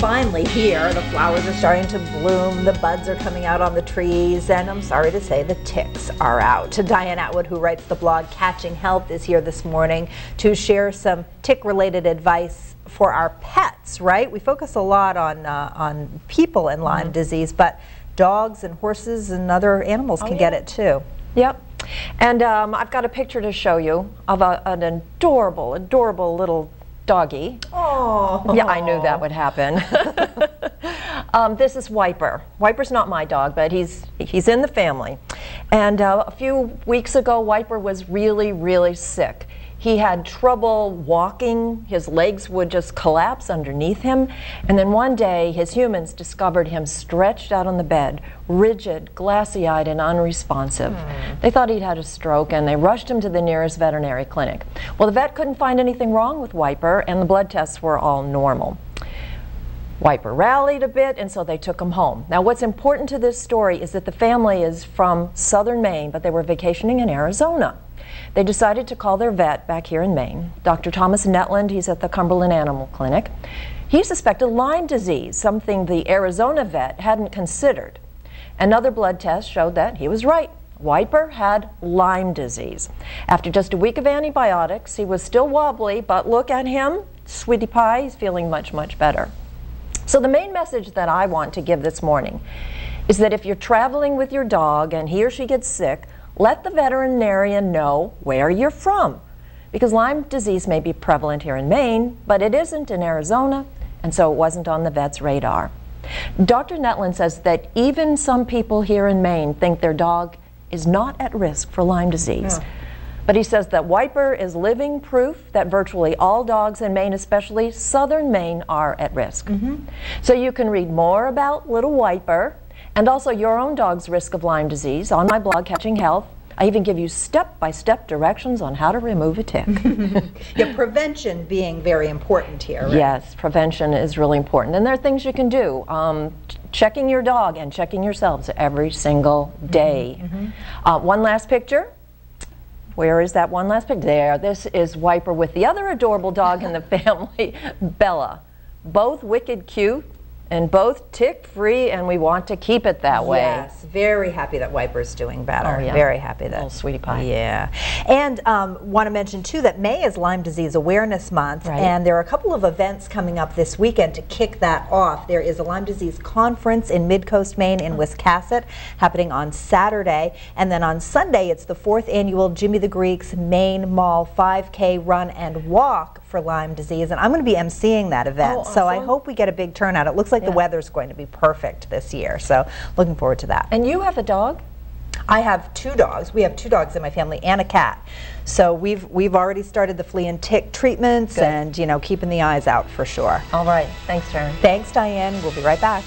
finally here. The flowers are starting to bloom, the buds are coming out on the trees, and I'm sorry to say the ticks are out. Diane Atwood, who writes the blog Catching Health, is here this morning to share some tick-related advice for our pets, right? We focus a lot on people and Lyme disease, but dogs and horses and other animals can get it too. Yep. And I've got a picture to show you of an adorable, adorable little doggy. Oh. Yeah, I knew that would happen. This is Wiper. Wiper's not my dog, but he's in the family. And a few weeks ago, Wiper was really, really sick. He had trouble walking. His legs would just collapse underneath him. And then one day, his humans discovered him stretched out on the bed, rigid, glassy-eyed, and unresponsive. They thought he'd had a stroke, and they rushed him to the nearest veterinary clinic. Well, the vet couldn't find anything wrong with Wiper, and the blood tests were all normal. Wiper rallied a bit, and so they took him home. Now, what's important to this story is that the family is from southern Maine, but they were vacationing in Arizona. They decided to call their vet back here in Maine, Dr. Thomas Netland. He's at the Cumberland Animal Clinic. He suspected Lyme disease, something the Arizona vet hadn't considered. Another blood test showed that he was right. Wiper had Lyme disease. After just a week of antibiotics, he was still wobbly, but look at him, sweetie pie, he's feeling much, much better. So the main message that I want to give this morning is that if you're traveling with your dog and he or she gets sick, let the veterinarian know where you're from, because Lyme disease may be prevalent here in Maine, but it isn't in Arizona, and so it wasn't on the vet's radar. Dr. Netland says that even some people here in Maine think their dog is not at risk for Lyme disease. But he says that Wiper is living proof that virtually all dogs in Maine, especially southern Maine, are at risk. So you can read more about little Wiper and also your own dog's risk of Lyme disease on my blog, Catching Health. I even give you step-by-step directions on how to remove a tick. Yeah, prevention being very important here, right? Yes, prevention is really important. And there are things you can do. Checking your dog and checking yourselves every single day. One last picture. Where is that one last picture? There. This is Wiper with the other adorable dog in the family, Bella. Both wicked cute and both tick-free, and we want to keep it that way. Yes, very happy that Wiper's doing better. Oh, yeah. Very happy that. Little sweetie pie. Yeah. And want to mention, too, that May is Lyme Disease Awareness Month, and there are a couple of events coming up this weekend to kick that off. There is a Lyme Disease Conference in Mid-Coast Maine in Wiscasset happening on Saturday, and then on Sunday it's the 4th annual Jimmy the Greek's Maine Mall 5K Run and Walk for Lyme disease, and I'm going to be emceeing that event. So I hope we get a big turnout. It looks like the weather's going to be perfect this year, so looking forward to that. And you have a dog? I have 2 dogs. We have 2 dogs in my family and a cat. So we've already started the flea and tick treatments and, you know, keeping the eyes out for sure. All right. Thanks, Sharon. Thanks, Diane. We'll be right back.